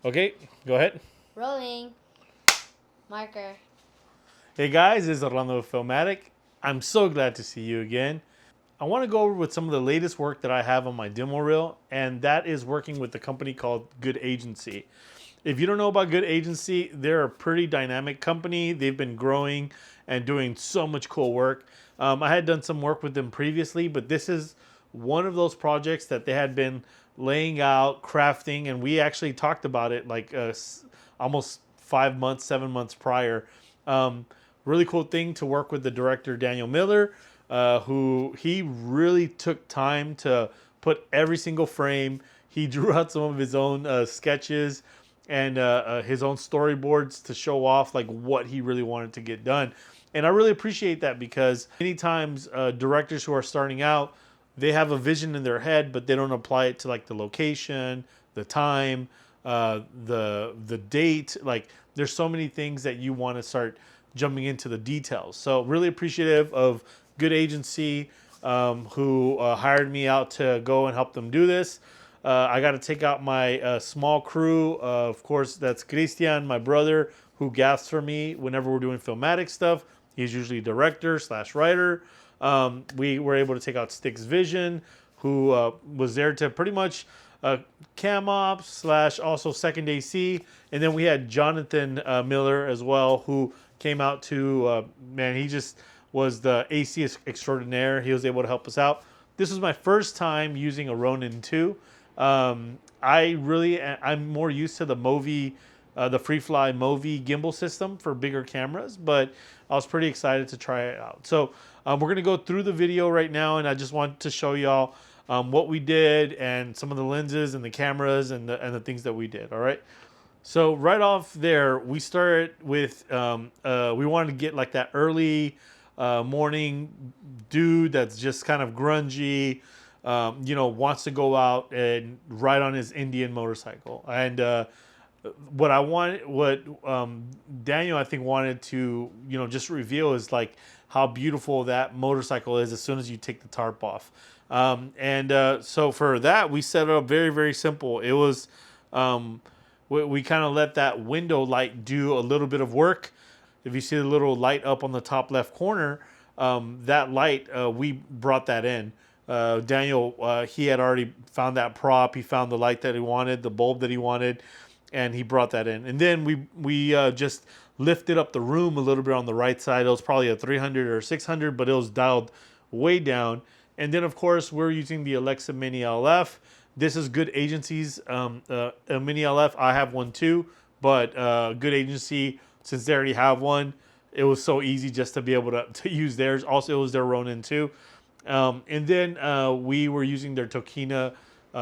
Okay, go ahead. Rolling. Marker. Hey guys, this is Orlando with Filmatic. I'm so glad to see you again. I want to go over with some of the latest work that I have on my demo reel, and that is working with a company called Good Agency. If you don't know about Good Agency, they're a pretty dynamic company. They've been growing and doing so much cool work. I had done some work with them previously, but this is one of those projects that they had been laying out, crafting, and we actually talked about it like almost 5 months, 7 months prior. Really cool thing to work with the director Daniel Miller, who he really took time to put every single frame. He drew out some of his own sketches and his own storyboards to show off like what he really wanted to get done. And I really appreciate that because many times directors who are starting out, they have a vision in their head, but they don't apply it to like the location, the time, the date. Like there's so many things that you want to start jumping into the details. So really appreciative of Good Agency, who hired me out to go and help them do this. I got to take out my small crew. Of course, that's Christian, my brother, who gaffs for me whenever we're doing filmatic stuff. He's usually director slash writer. We were able to take out Sticks Vision, who was there to pretty much cam ops slash also second AC. And then we had Jonathan Miller as well, who came out to, man, he just was the AC extraordinaire. He was able to help us out. This was my first time using a Ronin 2. I'm more used to the Movi, the FreeFly Movi gimbal system for bigger cameras, but I was pretty excited to try it out. So we're gonna go through the video right now, and I just want to show y'all what we did and some of the lenses and the cameras and the things that we did. All right. So right off there, we started with we wanted to get like that early morning dude that's just kind of grungy, wants to go out and ride on his Indian motorcycle. And what Daniel I think wanted to just reveal is like how beautiful that motorcycle is as soon as you take the tarp off. So for that, we set it up very, very simple. It was we kind of let that window light do a little bit of work. If you see the little light up on the top left corner, that light, we brought that in. Daniel, he had already found that prop. He found the light that he wanted, the bulb that he wanted, and he brought that in. And then we just lifted up the room a little bit on the right side. It was probably a 300 or 600, but it was dialed way down. And then, of course, we're using the Alexa Mini LF. This is Good Agency's a Mini LF. I have one too, but Good Agency, since they already have one, it was so easy just to be able to use theirs. Also, it was their Ronin too. And then we were using their Tokina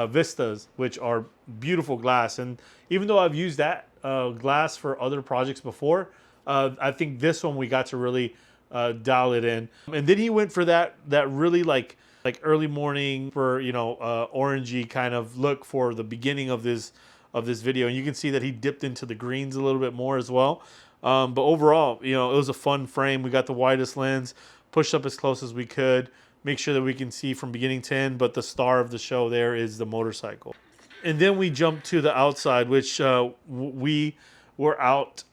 Vistas, which are beautiful glass. And even though I've used that glass for other projects before, I think this one we got to really dial it in. And then he went for that really like early morning for orangey kind of look for the beginning of this video. And you can see that he dipped into the greens a little bit more as well. But overall, it was a fun frame. We got the widest lens, pushed up as close as we could, make sure that we can see from beginning to end. But the star of the show there is the motorcycle. And then we jumped to the outside, which we were out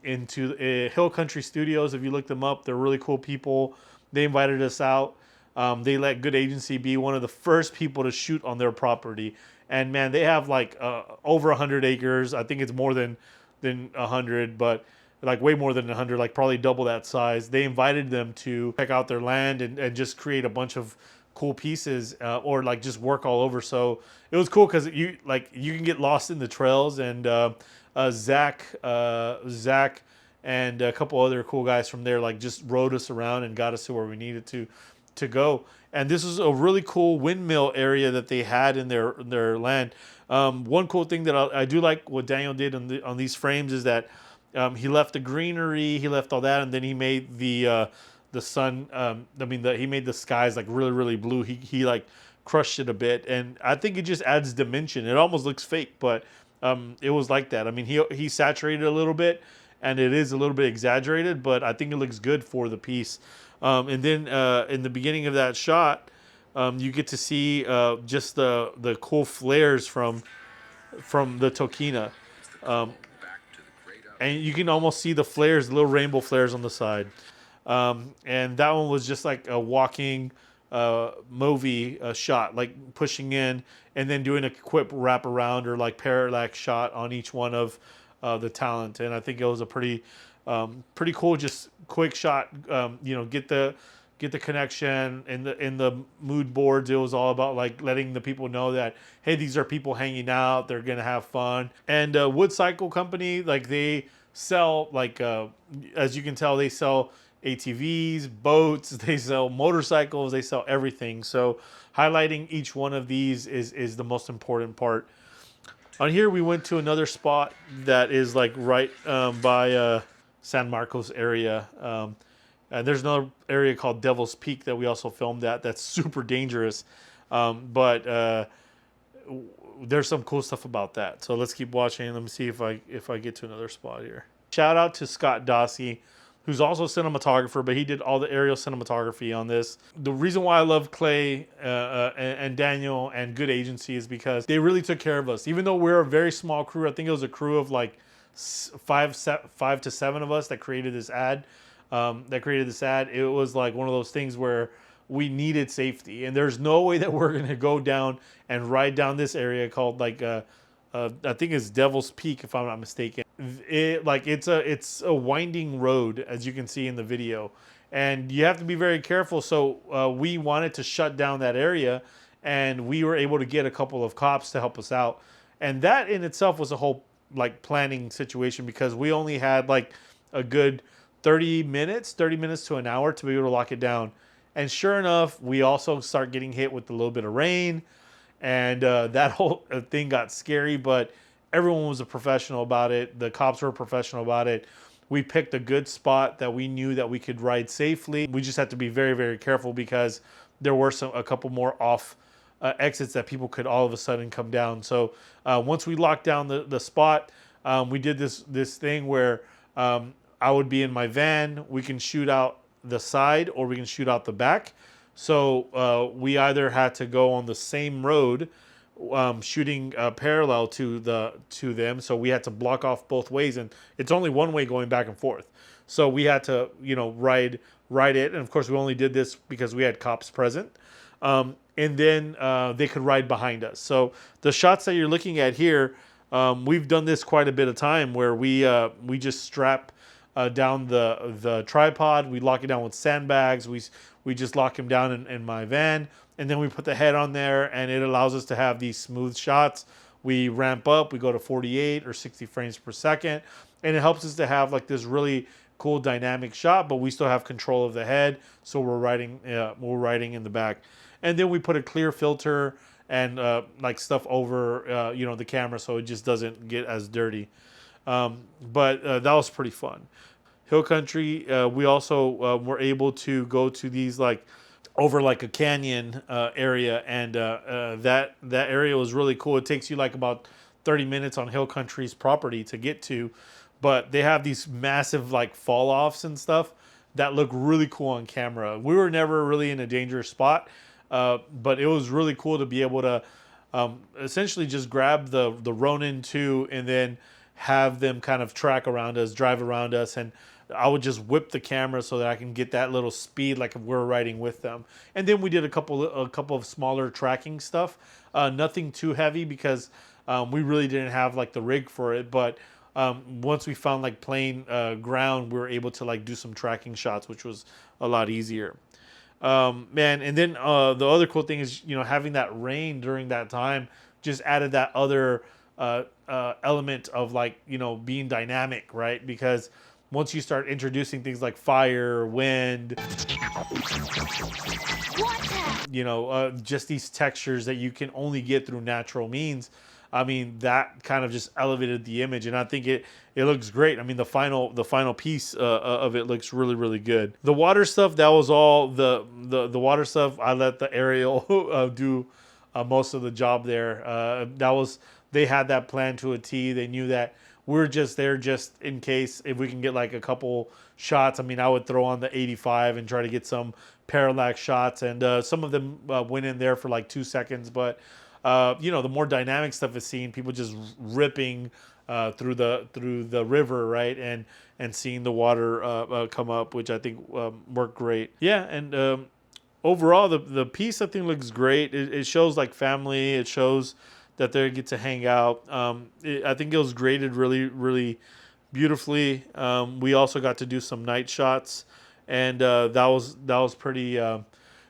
into Hill Country Studios. If you look them up, they're really cool people. They invited us out. They let Good Agency be one of the first people to shoot on their property. And man, they have like over 100 acres. I think it's more than 100, but like way more than 100, like probably double that size. They invited them to check out their land and just create a bunch of cool pieces or like just work all over. So it was cool because you can get lost in the trails. And Zach and a couple other cool guys from there like just rode us around and got us to where we needed to go. And this is a really cool windmill area that they had in their land. One cool thing that I do like what Daniel did on these frames is that he left the greenery, he left all that, and then he made the sun. He made the skies like really, really blue. He like crushed it a bit, and I think it just adds dimension. It almost looks fake, but it was like that. I mean, he saturated a little bit, and it is a little bit exaggerated, but I think it looks good for the piece. And then in the beginning of that shot, you get to see just the cool flares from the Tokina. And you can almost see the flares, little rainbow flares on the side. And that one was just like a walking movie shot, like pushing in and then doing a quick wrap around or like parallax shot on each one of the talent. And I think it was a pretty cool, just quick shot. Get the connection in the mood boards. It was all about like letting the people know that, hey, these are people hanging out. They're gonna have fun. And Wood Cycle Company, like they sell like as you can tell, they sell ATVs, boats, they sell motorcycles, they sell everything. So highlighting each one of these is the most important part. On here, we went to another spot that is like right by San Marcos area. And there's another area called Devil's Peak that we also filmed at. That's super dangerous, but there's some cool stuff about that. So let's keep watching. Let me see if I get to another spot here. Shout out to Scott Dossie, who's also a cinematographer, but he did all the aerial cinematography on this. The reason why I love Clay and Daniel and Good Agency is because they really took care of us. Even though we're a very small crew, I think it was a crew of like five to seven of us that created this ad. It was like one of those things where we needed safety, and there's no way that we're gonna go down and ride down this area called like I think it's Devil's Peak, if I'm not mistaken. It's a winding road, as you can see in the video, and you have to be very careful. So we wanted to shut down that area, and we were able to get a couple of cops to help us out, and that in itself was a whole like planning situation because we only had like a good 30 minutes to an hour to be able to lock it down. And sure enough, we also start getting hit with a little bit of rain, and that whole thing got scary, but everyone was a professional about it. The cops were professional about it. We picked a good spot that we knew that we could ride safely. We just had to be very, very careful because there were a couple more off exits that people could all of a sudden come down. So once we locked down the spot, we did this thing where I would be in my van. We can shoot out the side or we can shoot out the back. So we either had to go on the same road, shooting parallel to them. So we had to block off both ways, and it's only one way going back and forth. So we had to, ride it. And of course, we only did this because we had cops present. And then they could ride behind us. So the shots that you're looking at here, we've done this quite a bit of time where we just strap down the tripod. We lock it down with sandbags. We just lock him down in my van, and then we put the head on there, and it allows us to have these smooth shots. We ramp up. We go to 48 or 60 frames per second, and it helps us to have like this really cool dynamic shot, but we still have control of the head, so we're riding in the back. And then we put a clear filter and like stuff over the camera, so it just doesn't get as dirty. But that was pretty fun. Hill country, we also were able to go to these like over like a canyon area, and that area was really cool. It takes you like about 30 minutes on Hill Country's property to get to, but they have these massive like fall offs and stuff that look really cool on camera. We were never really in a dangerous spot, but it was really cool to be able to essentially just grab the Ronin 2 and then have them kind of track around us, drive around us, and I would just whip the camera so that I can get that little speed like if we're riding with them. And then we did a couple of smaller tracking stuff, nothing too heavy because we really didn't have like the rig for it. But once we found like plain ground, we were able to like do some tracking shots, which was a lot easier. Man, and then the other cool thing is having that rain during that time just added that other element of like being dynamic, right? Because once you start introducing things like fire, wind, just these textures that you can only get through natural means, I mean, that kind of just elevated the image, and I think it looks great. I mean, the final piece of it looks really, really good. The water stuff, that was all the water stuff. I let the aerial do most of the job there. They had that plan to a T. They knew that we're just there just in case if we can get like a couple shots. I mean, I would throw on the 85 and try to get some parallax shots, and some of them went in there for like 2 seconds. But the more dynamic stuff is seen, people just ripping through the river, right, and seeing the water come up, which I think worked great. Yeah, and overall, the piece I think looks great. It shows like family. It shows that they get to hang out. I think it was graded really, really beautifully. We also got to do some night shots, and that was pretty.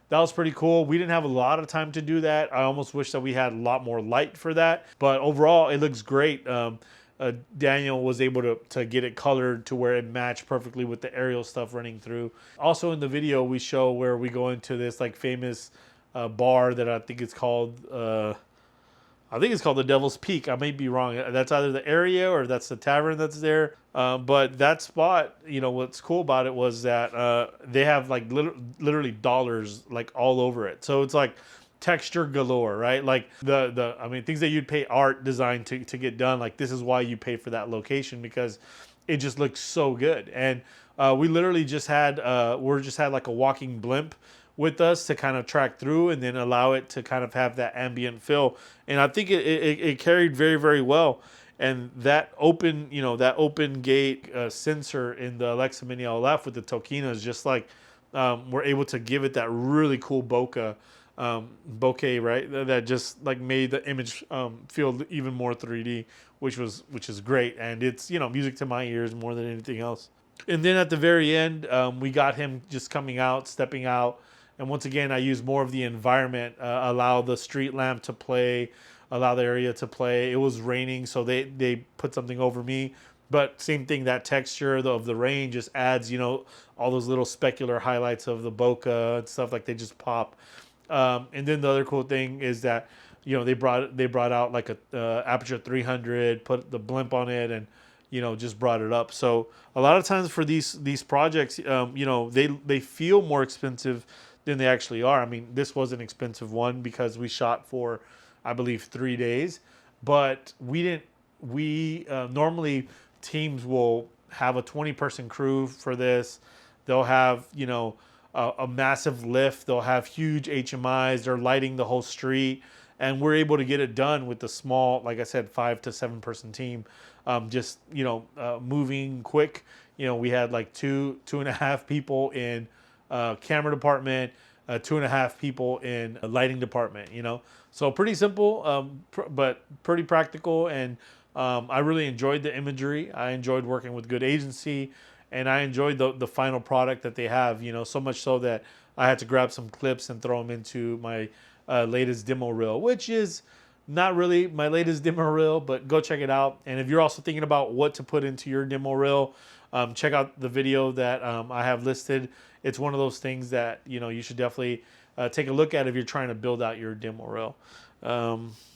That was pretty cool. We didn't have a lot of time to do that. I almost wish that we had a lot more light for that. But overall, it looks great. Daniel was able to get it colored to where it matched perfectly with the aerial stuff running through. Also in the video, we show where we go into this like famous bar that I think it's called. I think it's called the Devil's Peak. I may be wrong. That's either the area or that's the tavern that's there. But that spot, what's cool about it was that they have like literally dollars like all over it. So it's like texture galore, right? Like I mean, things that you'd pay art design to get done. Like this is why you pay for that location, because it just looks so good. And we literally just had like a walking blimp with us to kind of track through and then allow it to kind of have that ambient feel. And I think it carried very, very well. And that open gate sensor in the Alexa Mini LF with the Tokina is just like we're able to give it that really cool bokeh, right? That just like made the image feel even more 3D, which is great. And it's music to my ears more than anything else. And then at the very end, we got him just coming out, stepping out. And once again, I use more of the environment, allow the street lamp to play, allow the area to play. It was raining, so they put something over me. But same thing, that texture of the rain just adds, all those little specular highlights of the bokeh and stuff, like they just pop. And then the other cool thing is that, they brought out like a aperture 300, put the blimp on it, and just brought it up. So a lot of times for these projects, they feel more expensive than they actually are. I mean, this was an expensive one because we shot for, I believe, 3 days, but we normally teams will have a 20-person crew for this. They'll have, a massive lift. They'll have huge HMIs. They're lighting the whole street. And we're able to get it done with the small, like I said, 5 to 7 person team. Just, moving quick. We had like two and a half people in camera department, 2.5 people in a lighting department, So pretty simple, but pretty practical. And I really enjoyed the imagery. I enjoyed working with good agency. And I enjoyed the final product that they have, so much so that I had to grab some clips and throw them into my latest demo reel, which is not really my latest demo reel, but go check it out. And if you're also thinking about what to put into your demo reel, check out the video that I have listed. It's one of those things that you should definitely take a look at if you're trying to build out your demo reel.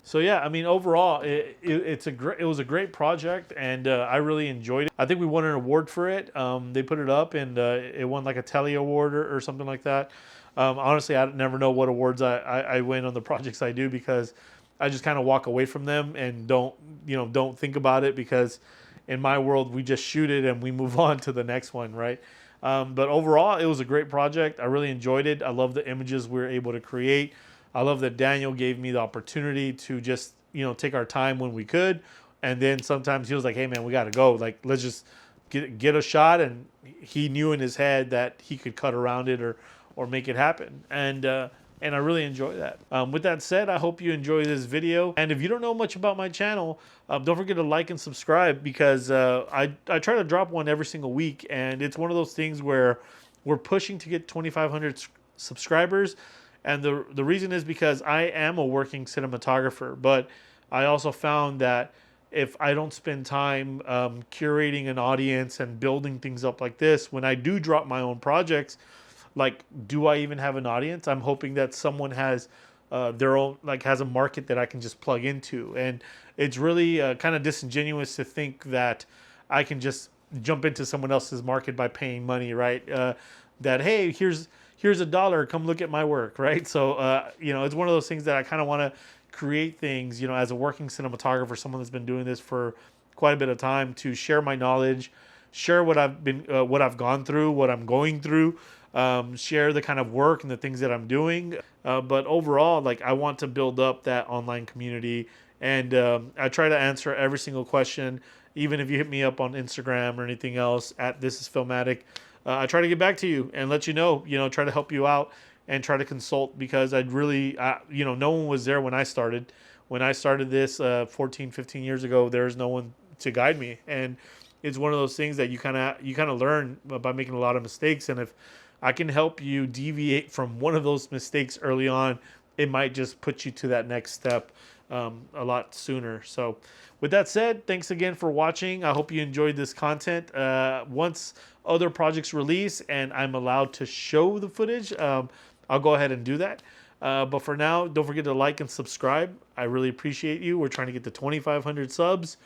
So yeah, I mean, overall, it was a great project, and I really enjoyed it. I think we won an award for it. They put it up, and it won like a Telly Award or something like that. Honestly, I never know what awards I win on the projects I do, because I just kind of walk away from them and don't think about it, because in my world, we just shoot it and we move on to the next one, right? But overall, it was a great project. I really enjoyed it. I love the images we were able to create. I love that Daniel gave me the opportunity to just, take our time when we could. And then sometimes he was like, hey, man, we got to go. Like, let's just get a shot. And he knew in his head that he could cut around it or make it happen. And I really enjoy that. With that said, I hope you enjoy this video. And if you don't know much about my channel, don't forget to like and subscribe, because I try to drop one every single week. And it's one of those things where we're pushing to get 2,500 subscribers. And the reason is because I am a working cinematographer, but I also found that if I don't spend time curating an audience and building things up like this, when I do drop my own projects, like, do I even have an audience? I'm hoping that someone has their own, like, has a market that I can just plug into. And it's really kind of disingenuous to think that I can just jump into someone else's market by paying money, right? That, hey, here's $1, come look at my work, right? So, it's one of those things that I kind of want to create things, as a working cinematographer, someone that's been doing this for quite a bit of time, to share my knowledge, share what I've gone through, what I'm going through, share the kind of work and the things that I'm doing. But overall, like, I want to build up that online community And I try to answer every single question, even if you hit me up on Instagram or anything else at This Is Filmatic. I try to get back to you and let you know, try to help you out and try to consult, because I'd really, no one was there when I started. When I started this 14, 15 years ago, there was no one to guide me. And it's one of those things that you kind of learn by making a lot of mistakes. And if I can help you deviate from one of those mistakes early on, it might just put you to that next step a lot sooner. So with that said, thanks again for watching. I hope you enjoyed this content. Once other projects release and I'm allowed to show the footage, I'll go ahead and do that. But for now, don't forget to like and subscribe. I really appreciate you. We're trying to get to 2,500 subs.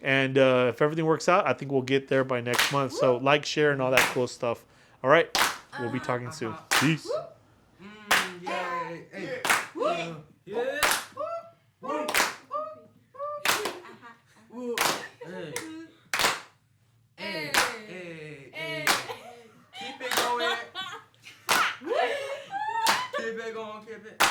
And if everything works out, I think we'll get there by next month. So like, share, and all that cool stuff. All right. We'll be talking soon. Peace. Keep it going. Keep it going, keep it.